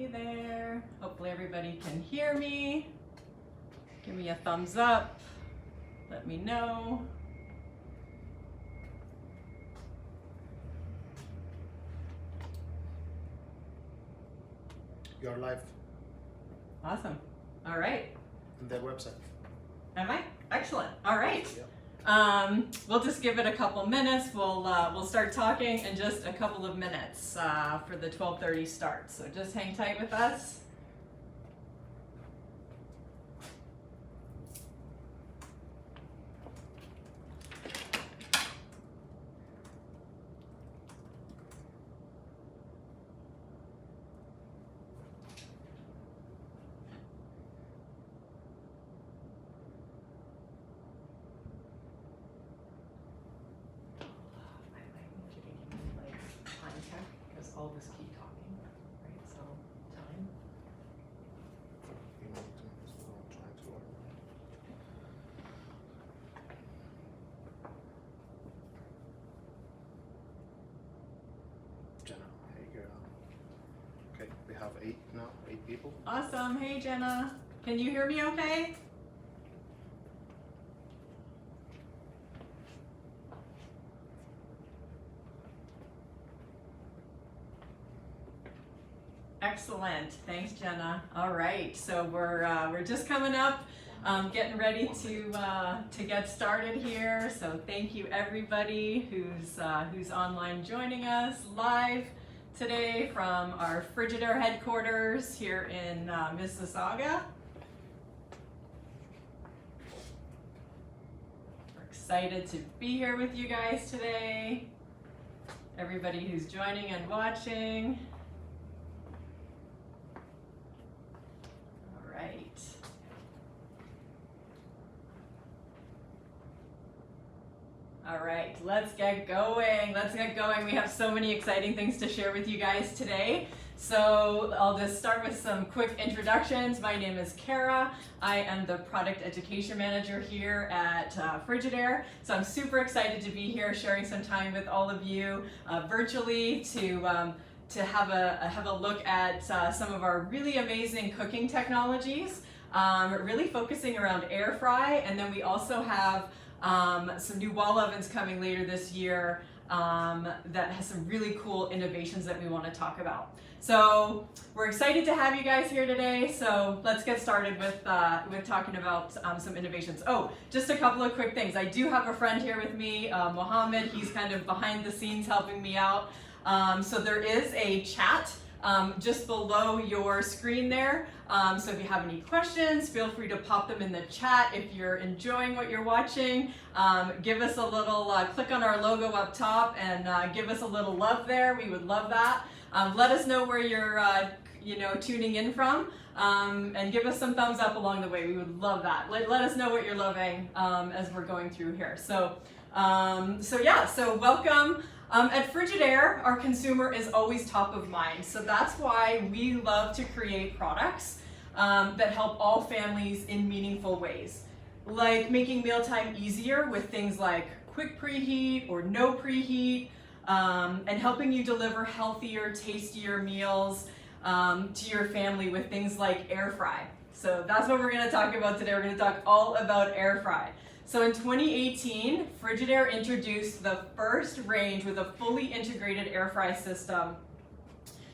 Hey there. Hopefully everybody can hear me. Give me a thumbs up. Let me know. You're live Awesome. All right. on their website. Am I? Excellent. All right. Yeah. We'll just give it a couple minutes. We'll start talking in just a couple of minutes for the 12:30 start. So just hang tight with us. Because all this keep talking, right? So time. You know, I'm trying to order. Jenna, hey girl. Okay, we have 8 now, 8 people. Awesome. Hey Jenna. Can you hear me okay? Excellent. Thanks, Jenna. All right, so we're just coming up, getting ready to get started here. So thank you everybody who's online joining us live today from our Frigidaire headquarters here in Mississauga. We're excited to be here with you guys today. Everybody who's joining and watching. Right. All right, let's get going. Let's get going. We have so many exciting things to share with you guys today. So I'll just start with some quick introductions. My name is Kara. I am the product education manager here at Frigidaire. So I'm super excited to be here sharing some time with all of you virtually to have a look at some of our really amazing cooking technologies, really focusing around AirFry, and then we also have some new wall ovens coming later this year that has some really cool innovations that we want to talk about. So we're excited to have you guys here today. So let's get started with talking about some innovations. Oh, just a couple of quick things. I do have a friend here with me, Mohammed. He's kind of behind the scenes helping me out. So there is a chat just below your screen there. So if you have any questions, feel free to pop them in the chat. If you're enjoying what you're watching, give us a little, click on our logo up top and give us a little love there. We would love that. Let us know where you're tuning in from, and give us some thumbs up along the way. We would love that. Let us know what you're loving as we're going through here. So welcome. At Frigidaire, our consumer is always top of mind. So that's why we love to create products that help all families in meaningful ways, like making mealtime easier with things like quick preheat or no preheat, and helping you deliver healthier, tastier meals to your family with things like AirFry. So that's what we're going to talk about today. We're going to talk all about AirFry. So in 2018, Frigidaire introduced the first range with a fully integrated AirFry system.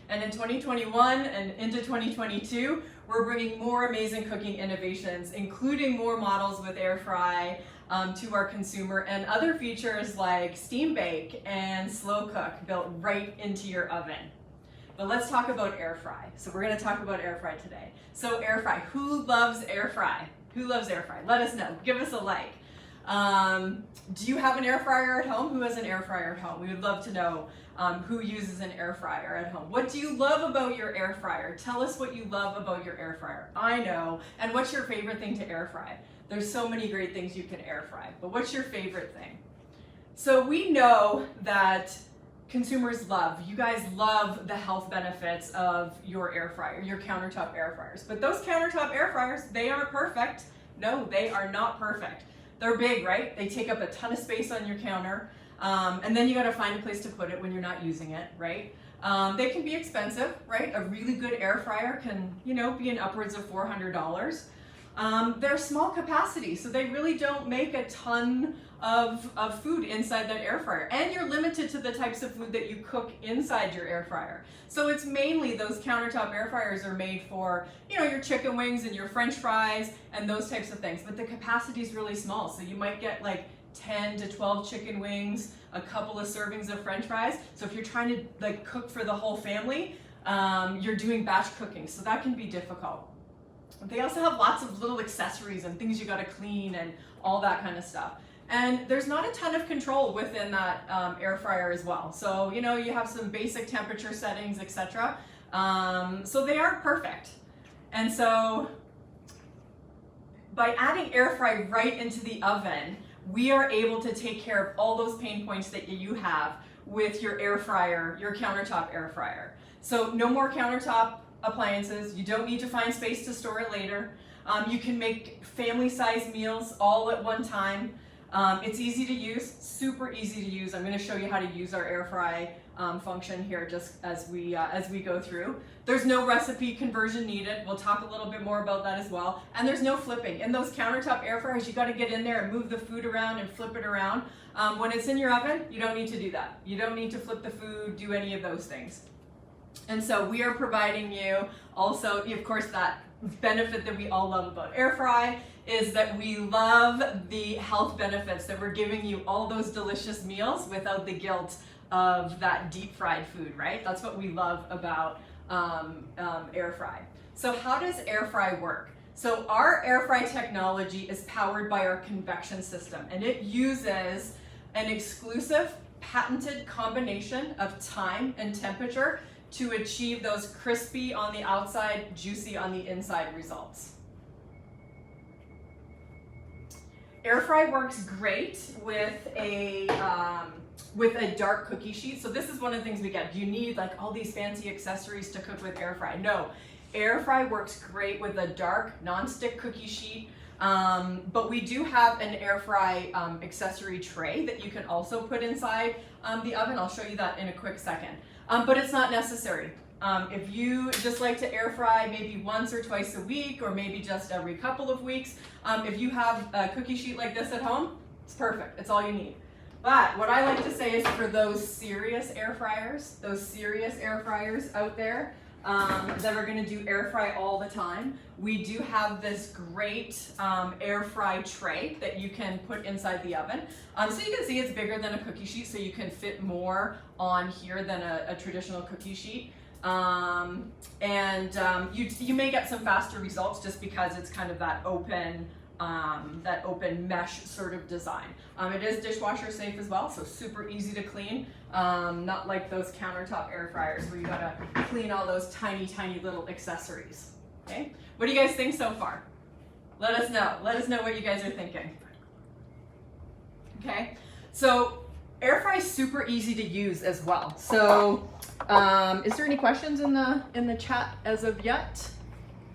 And in 2021 and into 2022, we're bringing more amazing cooking innovations, including more models with AirFry to our consumer, and other features like steam bake and slow cook built right into your oven. But let's talk about AirFry. So we're going to talk about AirFry today. So AirFry, who loves AirFry? Who loves AirFry? Let us know. Give us a like. Do you have an air fryer at home? Who has an air fryer at home? We would love to know who uses an air fryer at home. What do you love about your air fryer? Tell us what you love about your air fryer. I know. And what's your favorite thing to air fry? There's so many great things you can air fry, but what's your favorite thing? So we know that consumers you guys love the health benefits of your air fryer, your countertop air fryers. But those countertop air fryers, they aren't perfect. No, they are not perfect. They're big, right? They take up a ton of space on your counter. And then you got to find a place to put it when you're not using it, right? They can be expensive, right? A really good air fryer can, be in upwards of $400. They're small capacity, so they really don't make a ton of food inside that air fryer. And you're limited to the types of food that you cook inside your air fryer. So it's mainly those countertop air fryers are made for, your chicken wings and your French fries and those types of things. But the capacity is really small, so you might get like 10 to 12 chicken wings, a couple of servings of French fries. So if you're trying to cook for the whole family, you're doing batch cooking, so that can be difficult. They also have lots of little accessories and things you got to clean and all that kind of stuff. And there's not a ton of control within that air fryer as well. So, you have some basic temperature settings, etc. So they aren't perfect. And so by adding air fry right into the oven, we are able to take care of all those pain points that you have with your air fryer, your countertop air fryer. So no more countertop appliances. You don't need to find space to store it later. You can make family-sized meals all at one time. It's easy to use, super easy to use. I'm going to show you how to use our air fry function here just as we go through. There's no recipe conversion needed. We'll talk a little bit more about that as well. And there's no flipping. In those countertop air fryers, you got to get in there and move the food around and flip it around. When it's in your oven, you don't need to do that. You don't need to flip the food, do any of those things. And so we are providing you also, of course, that benefit that we all love about air fry is that we love the health benefits that we're giving you all those delicious meals without the guilt of that deep fried food, right? That's what we love about air fry. So how does air fry work? So our air fry technology is powered by our convection system, and it uses an exclusive patented combination of time and temperature to achieve those crispy on the outside, juicy on the inside results. Air fry works great with a dark cookie sheet. So this is one of the things we get. Do you need all these fancy accessories to cook with air fry? No, air fry works great with a dark non-stick cookie sheet. But we do have an air fry accessory tray that you can also put inside the oven. I'll show you that in a quick second. But it's not necessary. If you just like to air fry maybe once or twice a week, or maybe just every couple of weeks, if you have a cookie sheet like this at home, it's perfect. It's all you need. But what I like to say is for those serious air fryers out there that are going to do air fry all the time, we do have this great air fry tray that you can put inside the oven. So you can see it's bigger than a cookie sheet, so you can fit more on here than a traditional cookie sheet. You may get some faster results just because it's kind of that open mesh sort of design. It is dishwasher safe as well, so super easy to clean. Not like those countertop air fryers where you gotta clean all those tiny, tiny little accessories. Okay, what do you guys think so far? Let us know. Let us know what you guys are thinking. Okay, so air fry is super easy to use as well. So, is there any questions in the chat as of yet?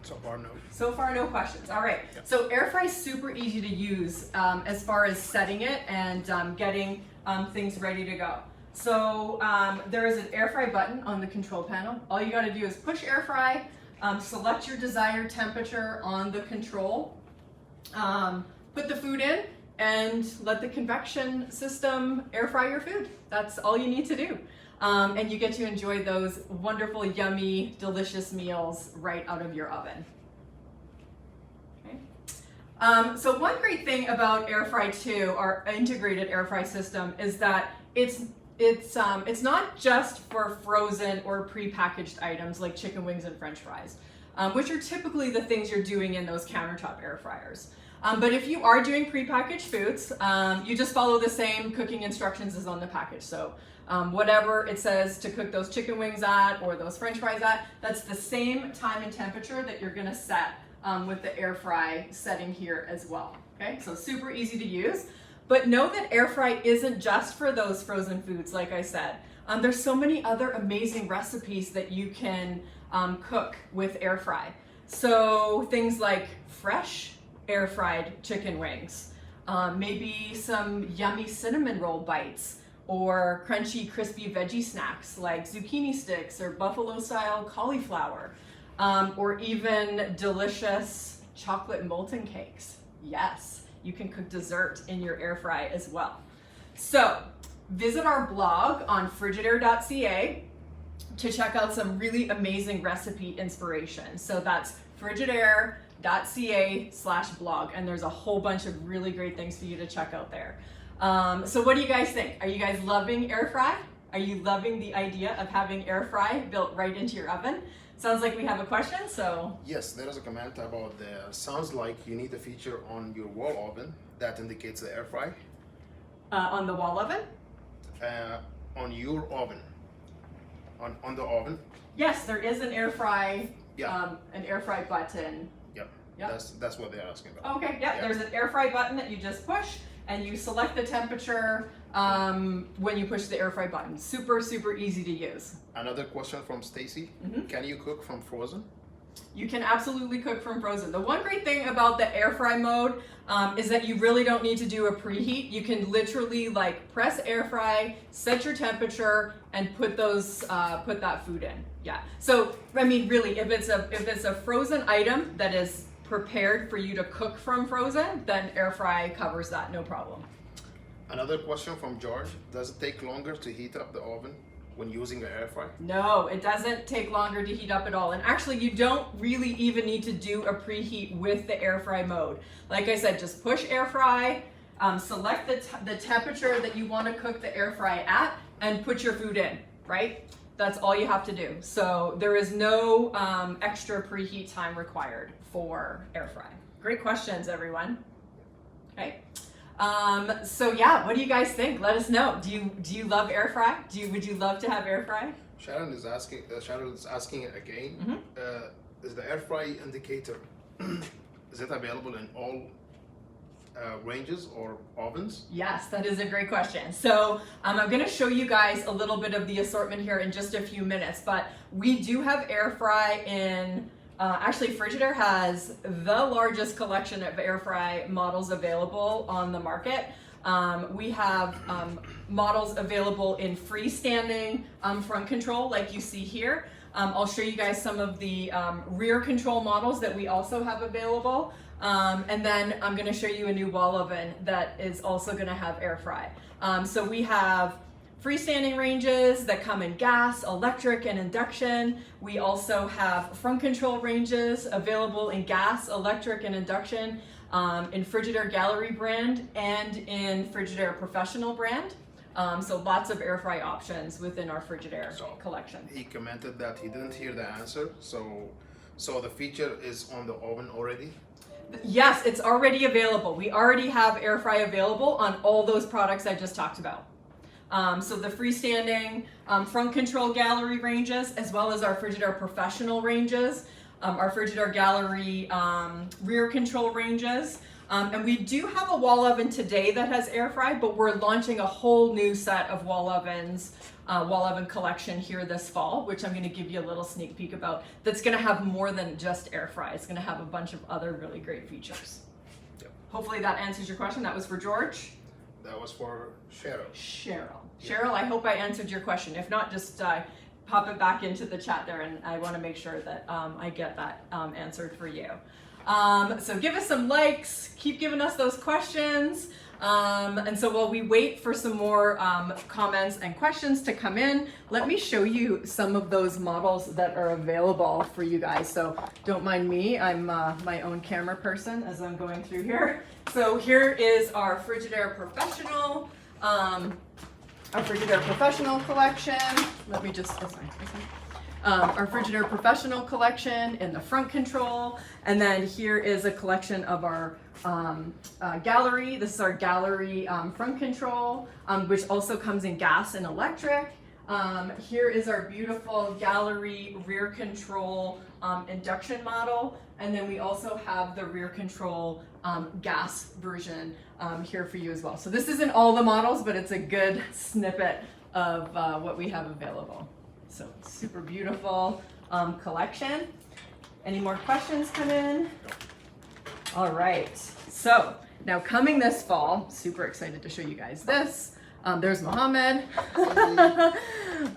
So far, no. So far, no questions. All right. Yep. So air fry is super easy to use as far as setting it and getting things ready to go. So there is an air fry button on the control panel. All you got to do is push air fry, select your desired temperature on the control, put the food in, and let the convection system air fry your food. That's all you need to do. And you get to enjoy those wonderful, yummy, delicious meals right out of your oven. Okay. So one great thing about AirFry 2, our integrated air fry system, is that it's not just for frozen or prepackaged items like chicken wings and French fries, which are typically the things you're doing in those countertop air fryers. But if you are doing prepackaged foods, you just follow the same cooking instructions as on the package. So whatever it says to cook those chicken wings at or those French fries at, that's the same time and temperature that you're gonna set with the air fry setting here as well. Okay, so super easy to use. But know that air fry isn't just for those frozen foods, like I said. There's so many other amazing recipes that you can cook with air fry. So things like fresh air fried chicken wings, maybe some yummy cinnamon roll bites, or crunchy, crispy veggie snacks like zucchini sticks or buffalo style cauliflower, or even delicious chocolate molten cakes. Yes, you can cook dessert in your air fry as well. So visit our blog on frigidaire.ca to check out some really amazing recipe inspiration. So that's frigidaire.ca/blog, and there's a whole bunch of really great things for you to check out there. So what do you guys think? Are you guys loving air fry? Are you loving the idea of having air fry built right into your oven? Sounds like we have a question, so. Yes, there is a comment about the, sounds like you need a feature on your wall oven that indicates the air fry. On the wall oven? On your oven. On the oven. Yes, there is an air fry, Yeah. an air fry button. Yep. Yep. That's what they're asking about. Okay, yeah, there's an air fry button that you just push and you select the temperature when you push the air fry button. Super, super easy to use. Another question from Stacy. Can you cook from frozen? You can absolutely cook from frozen. The one great thing about the air fry mode is that you really don't need to do a preheat. You can literally like press air fry, set your temperature, and put that food in. Yeah. So I mean, really, if it's a frozen item that is prepared for you to cook from frozen, then air fry covers that, no problem. Another question from George. Does it take longer to heat up the oven when using an air fry? No, it doesn't take longer to heat up at all. And actually, you don't really even need to do a preheat with the air fry mode. Like I said, just push air fry, select the temperature that you want to cook the air fry at, and put your food in, right? That's all you have to do. So there is no extra preheat time required for air fry. Great questions, everyone. Okay. So yeah, what do you guys think? Let us know. Do you love air fry? Would you love to have air fry? Sharon is asking it again. Is the air fry indicator is it available in all ranges or ovens? Yes, that is a great question. So I'm going to show you guys a little bit of the assortment here in just a few minutes, but we do have air fry in actually, Frigidaire has the largest collection of air fry models available on the market. We have models available in freestanding front control, like you see here. I'll show you guys some of the rear control models that we also have available. And then I'm going to show you a new wall oven that is also going to have air fry. So we have freestanding ranges that come in gas, electric, and induction. We also have front control ranges available in gas, electric, and induction in Frigidaire Gallery brand and in Frigidaire Professional brand. So lots of air fry options within our Frigidaire collection. He commented that he didn't hear the answer. So the feature is on the oven already? Yes, it's already available. We already have air fry available on all those products I just talked about. So the freestanding front control gallery ranges, as well as our Frigidaire Professional ranges, our Frigidaire Gallery rear control ranges. And we do have a wall oven today that has air fry, but we're launching a whole new set of wall ovens, wall oven collection here this fall, which I'm going to give you a little sneak peek about. That's going to have more than just air fry. It's going to have a bunch of other really great features. Yep. Hopefully that answers your question. That was for George. That was for Cheryl. Cheryl, I hope I answered your question. If not, just pop it back into the chat there, and I want to make sure that I get that answered for you. So give us some likes, keep giving us those questions. And so while we wait for some more comments and questions to come in, let me show you some of those models that are available for you guys. So don't mind me, I'm my own camera person as I'm going through here. So here is our Frigidaire Professional, collection. Let me just, our Frigidaire Professional collection in the front control. And then here is a collection of our gallery. This is our gallery front control, which also comes in gas and electric. Here is our beautiful gallery rear control induction model. And then we also have the rear control gas version here for you as well. So this isn't all the models, but it's a good snippet of what we have available. So super beautiful collection. Any more questions come in? All right. So now coming this fall, super excited to show you guys this. There's Mohammed.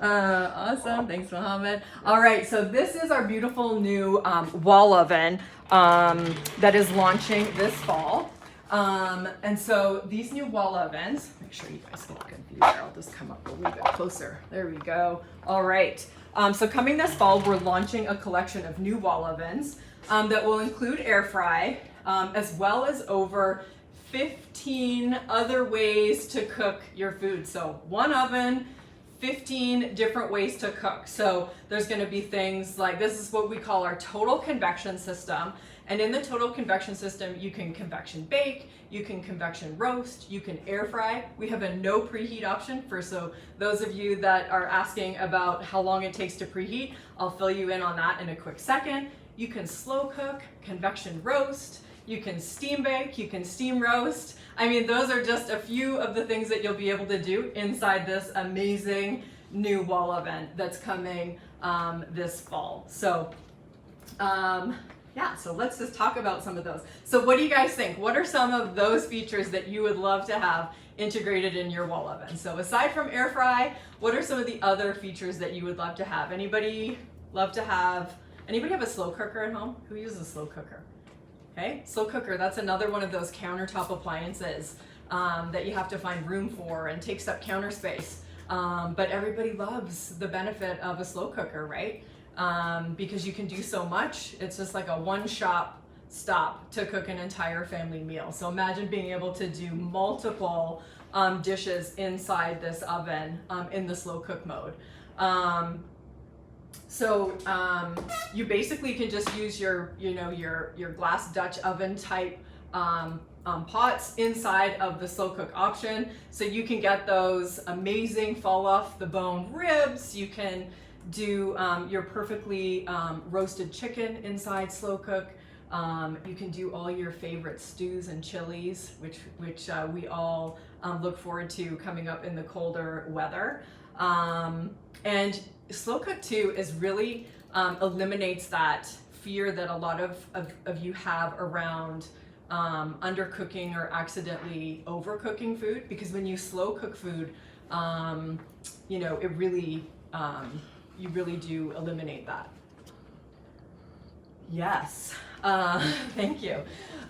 Awesome, thanks Mohammed. All right, so this is our beautiful new wall oven that is launching this fall. And so these new wall ovens, make sure you guys can look at view there. I'll just come up a little bit closer. There we go. All right. So coming this fall, we're launching a collection of new wall ovens that will include AirFry, as well as over 15 other ways to cook your food. So one oven, 15 different ways to cook. So there's going to be things like, this is what we call our total convection system. And in the total convection system, you can convection bake, you can convection roast, you can air fry. We have a no preheat option so those of you that are asking about how long it takes to preheat, I'll fill you in on that in a quick second. You can slow cook, convection roast, you can steam bake, you can steam roast. I mean, those are just a few of the things that you'll be able to do inside this amazing new wall oven that's coming this fall. So, yeah, so let's just talk about some of those. So what do you guys think? What are some of those features that you would love to have integrated in your wall oven? So aside from air fry, what are some of the other features that you would love to have? Anybody have a slow cooker at home? Who uses a slow cooker? Okay, slow cooker, that's another one of those countertop appliances that you have to find room for and takes up counter space. But everybody loves the benefit of a slow cooker, right? Because you can do so much. It's just like a one-stop to cook an entire family meal. So imagine being able to do multiple dishes inside this oven in the slow cook mode. You basically can just use your glass Dutch oven type pots inside of the slow cook option. So you can get those amazing fall off the bone ribs. You can do your perfectly roasted chicken inside slow cook. You can do all your favorite stews and chilies, which we all look forward to coming up in the colder weather. And slow cook too is really eliminates that fear that a lot of you have around undercooking or accidentally overcooking food, because when you slow cook food, it really you really do eliminate that. Yes, thank you.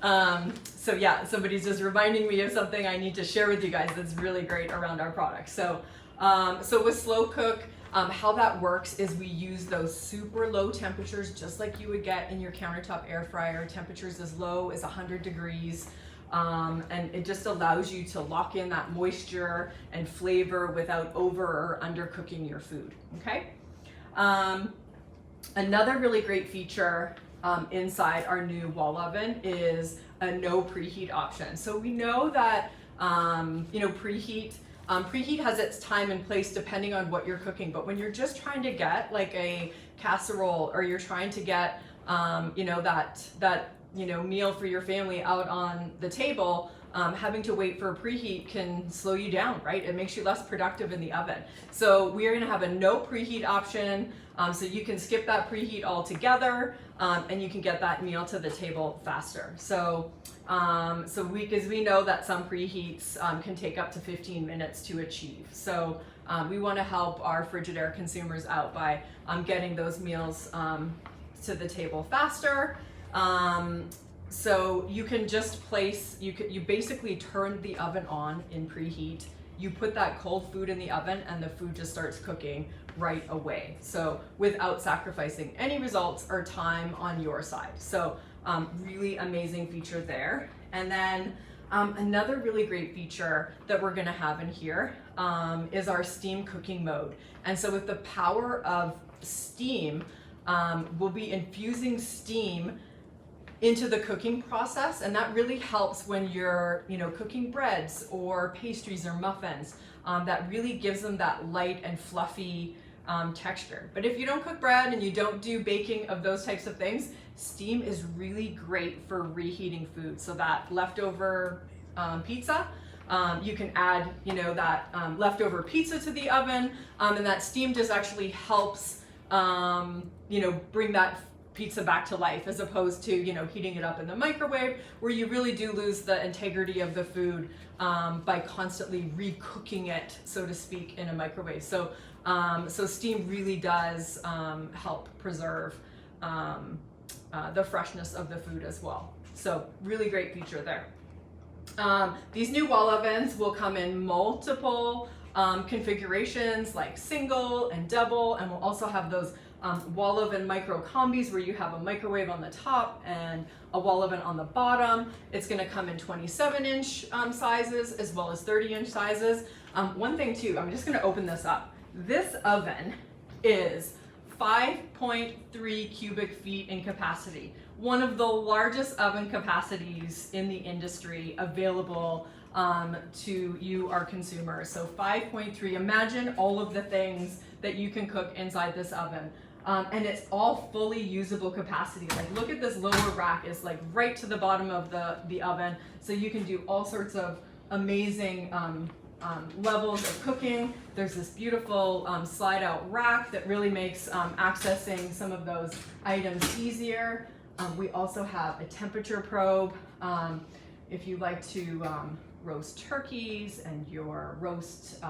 So yeah, somebody's just reminding me of something I need to share with you guys that's really great around our products. So with slow cook, how that works is we use those super low temperatures, just like you would get in your countertop air fryer, temperatures as low as 100 degrees. And it just allows you to lock in that moisture and flavor without over or under cooking your food, okay? Another really great feature inside our new wall oven is a no preheat option. So we know that preheat has its time and place depending on what you're cooking, but when you're just trying to get like a casserole, or you're trying to get that meal for your family out on the table, having to wait for a preheat can slow you down, right? It makes you less productive in the oven. So we are going to have a no preheat option, so you can skip that preheat altogether, and you can get that meal to the table faster. So because we know that some preheats can take up to 15 minutes to achieve. So we want to help our Frigidaire consumers out by getting those meals to the table faster. So you can just you basically turn the oven on in preheat. You put that cold food in the oven and the food just starts cooking right away. So without sacrificing any results or time on your side. So really amazing feature there. And then another really great feature that we're gonna have in here is our steam cooking mode. And so with the power of steam, we'll be infusing steam into the cooking process, and that really helps when you're cooking breads or pastries or muffins. That really gives them that light and fluffy texture. But if you don't cook bread and you don't do baking of those types of things, steam is really great for reheating food. So that leftover pizza, you can add that leftover pizza to the oven, and that steam just actually helps bring that pizza back to life, as opposed to, you know, heating it up in the microwave, where you really do lose the integrity of the food by constantly recooking it, so to speak, in a microwave. So so steam really does help preserve the freshness of the food as well. So really great feature there. These new wall ovens will come in multiple configurations, like single and double, and we'll also have those wall oven micro combis where you have a microwave on the top and a wall oven on the bottom. It's going to come in 27-inch sizes as well as 30-inch sizes. One thing too, I'm just going to open this up. This oven is 5.3 cubic feet in capacity. One of the largest oven capacities in the industry available to you, our consumers. So 5.3, imagine all of the things that you can cook inside this oven. And it's all fully usable capacity. Like, look at this lower rack, is like right to the bottom of the oven. So you can do all sorts of amazing levels of cooking. There's this beautiful slide out rack that really makes accessing some of those items easier. We also have a temperature probe. If you like to roast turkeys and your roast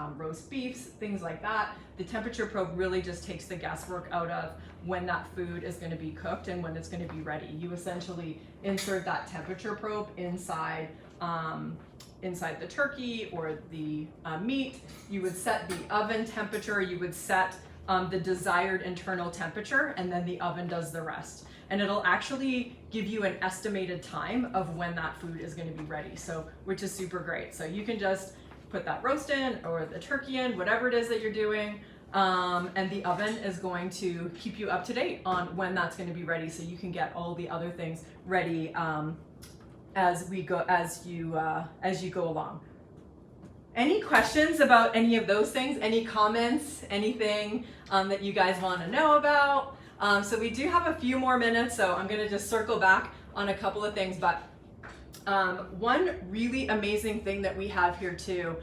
beefs, things like that, the temperature probe really just takes the guesswork out of when that food is going to be cooked and when it's going to be ready. You essentially insert that temperature probe inside the turkey or the meat. You would set the oven temperature, you would set the desired internal temperature, and then the oven does the rest. And it'll actually give you an estimated time of when that food is going to be ready, so which is super great. So you can just put that roast in or the turkey in, whatever it is that you're doing, and the oven is going to keep you up to date on when that's going to be ready, so you can get all the other things ready as you go along. Any questions about any of those things? Any comments? Anything that you guys want to know about? So we do have a few more minutes, so I'm going to just circle back on a couple of things. But one really amazing thing that we have here too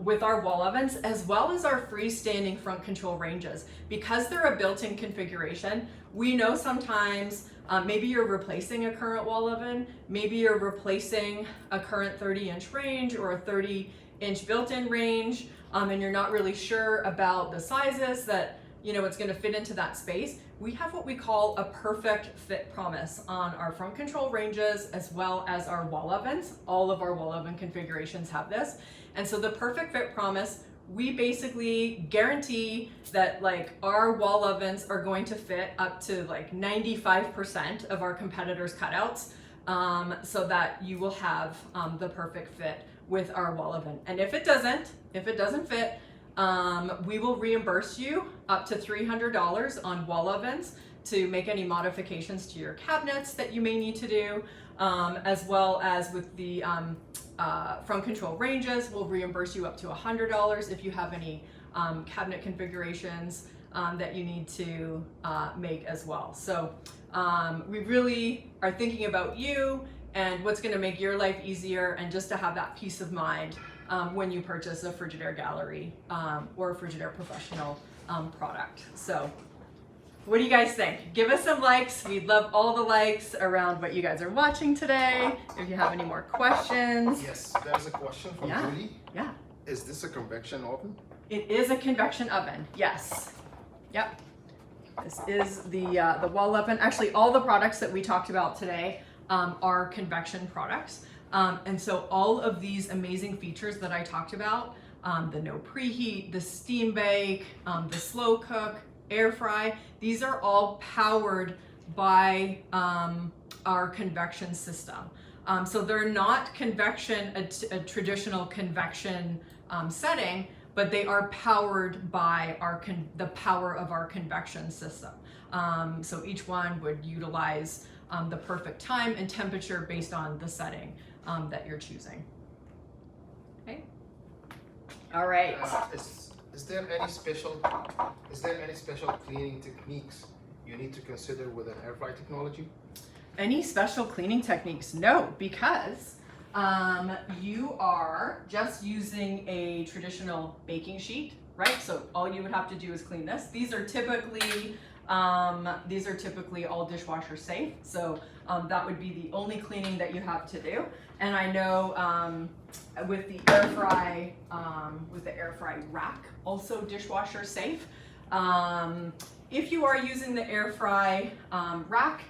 with our wall ovens, as well as our freestanding front control ranges, because they're a built-in configuration, we know sometimes maybe you're replacing a current wall oven, maybe you're replacing a current 30-inch range or a 30-inch built-in range, and you're not really sure about the sizes that, you know, it's going to fit into that space. We have what we call a perfect fit promise on our front control ranges as well as our wall ovens. All of our wall oven configurations have this. And so the perfect fit promise, we basically guarantee that like our wall ovens are going to fit up to like 95% of our competitors' cutouts, so that you will have the perfect fit with our wall oven. And if it doesn't fit, we will reimburse you up to $300 on wall ovens to make any modifications to your cabinets that you may need to do, as well as with the front control ranges. We'll reimburse you up to $100 if you have any cabinet configurations that you need to make as well. So we really are thinking about you and what's going to make your life easier, and just to have that peace of mind when you purchase a Frigidaire Gallery or a Frigidaire Professional product. So what do you guys think? Give us some likes. We'd love all the likes around what you guys are watching today. If you have any more questions. Yes, there's a question from Julie. Yeah. Is this a convection oven? It is a convection oven, yes. Yep. This is the wall oven. Actually, all the products that we talked about today are convection products. And so all of these amazing features that I talked about, the no preheat, the steam bake, the slow cook, air fry, these are all powered by our convection system. So they're not convection, a traditional convection setting, but they are powered by the power of our convection system. So each one would utilize the perfect time and temperature based on the setting that you're choosing. Okay. All right. Is there any special cleaning techniques you need to consider with an AirFry technology? Any special cleaning techniques? No, because you are just using a traditional baking sheet, right? So all you would have to do is clean this. These are typically These are typically all dishwasher safe, so that would be the only cleaning that you have to do. And I know with the AirFry rack, also dishwasher safe. If you are using the AirFry rack,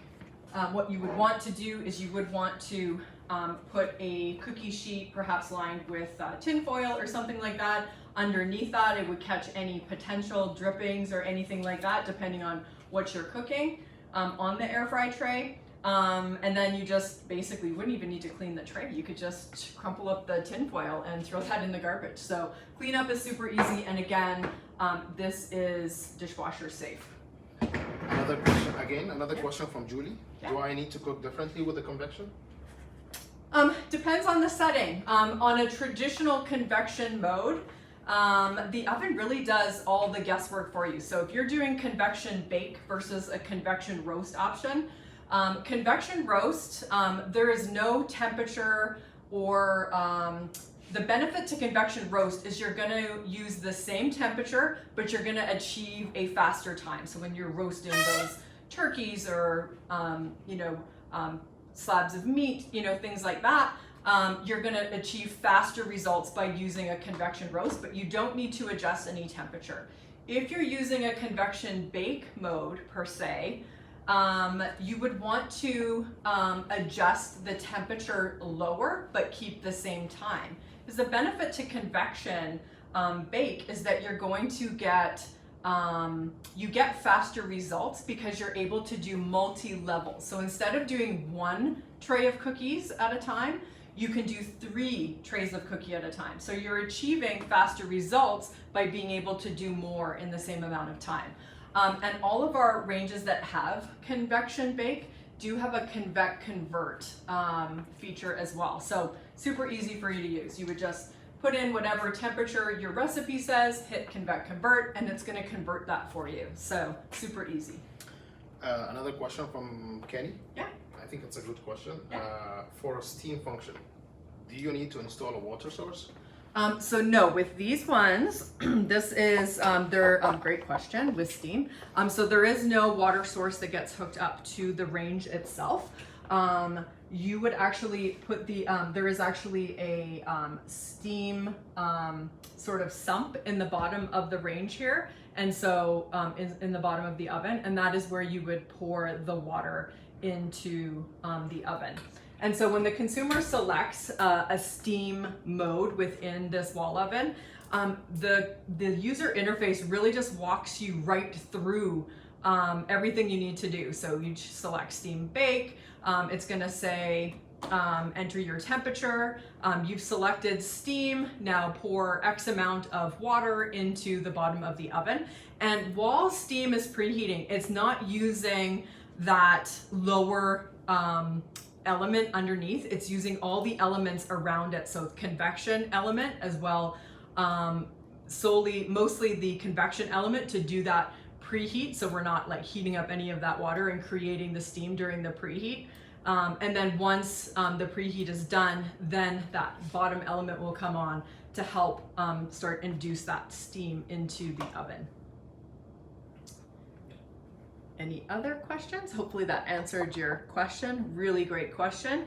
what you would want to do is you would want to put a cookie sheet, perhaps lined with tin foil or something like that. Underneath that, it would catch any potential drippings or anything like that, depending on what you're cooking on the AirFry tray. And then you just basically wouldn't even need to clean the tray. You could just crumple up the tin foil and throw that in the garbage. So cleanup is super easy. And again, this is dishwasher safe. Another question from Julie. Yeah. Do I need to cook differently with the convection? Depends on the setting. On a traditional convection mode, the oven really does all the guesswork for you. So if you're doing convection bake versus a convection roast option, convection roast, there is no temperature or the benefit to convection roast is you're going to use the same temperature, but you're going to achieve a faster time. So when you're roasting those turkeys or slabs of meat, things like that, you're going to achieve faster results by using a convection roast, but you don't need to adjust any temperature. If you're using a convection bake mode per se, you would want to adjust the temperature lower but keep the same time. Because the benefit to convection bake is that you're going to get you get faster results because you're able to do multi-level. So instead of doing one tray of cookies at a time, you can do 3 trays of cookie at a time. So you're achieving faster results by being able to do more in the same amount of time. And all of our ranges that have convection bake do have a convect convert feature as well. So super easy for you to use. You would just put in whatever temperature your recipe says, hit convect convert, and it's going to convert that for you. So super easy. Another question from Kenny. Yeah. I think it's a good question. Yeah. For a steam function, do you need to install a water source? So no, with these ones, this is, they're great question with steam. So there is no water source that gets hooked up to the range itself. You would actually put the, there is actually a steam sort of sump in the bottom of the range here. And so in the bottom of the oven, and that is where you would pour the water into the oven. And so when the consumer selects a steam mode within this wall oven, the user interface really just walks you right through everything you need to do. So you select steam bake, it's gonna say enter your temperature, you've selected steam, now pour X amount of water into the bottom of the oven. And while steam is preheating, it's not using that lower element underneath, it's using all the elements around it. So convection element as well, mostly the convection element to do that preheat. So we're not like heating up any of that water and creating the steam during the preheat. And then once the preheat is done, then that bottom element will come on to help start induce that steam into the oven. Any other questions? Hopefully that answered your question. Really great question.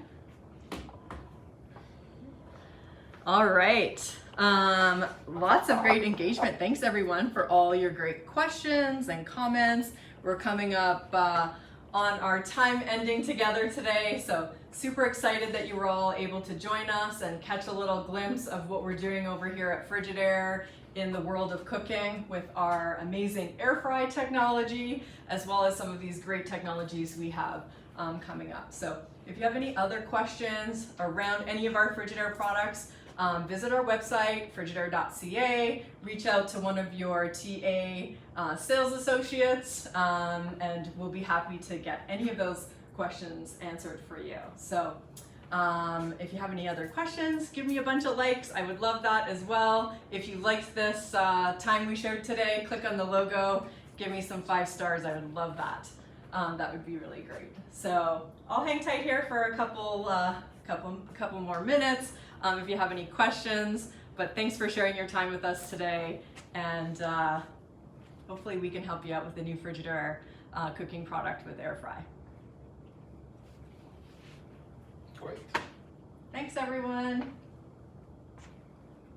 All right. Lots of great engagement. Thanks everyone for all your great questions and comments. We're coming up on our time ending together today. So super excited that you were all able to join us and catch a little glimpse of what we're doing over here at Frigidaire in the world of cooking with our amazing AirFry technology, as well as some of these great technologies we have coming up. So if you have any other questions around any of our Frigidaire products, visit our website, frigidaire.ca, reach out to one of your TA sales associates, and we'll be happy to get any of those questions answered for you. So if you have any other questions, give me a bunch of likes. I would love that as well. If you liked this time we shared today, click on the logo, give me some 5 stars. I would love that. That would be really great. So I'll hang tight here for a couple more minutes if you have any questions. But thanks for sharing your time with us today, and hopefully we can help you out with the new Frigidaire cooking product with AirFry. Great. Thanks everyone.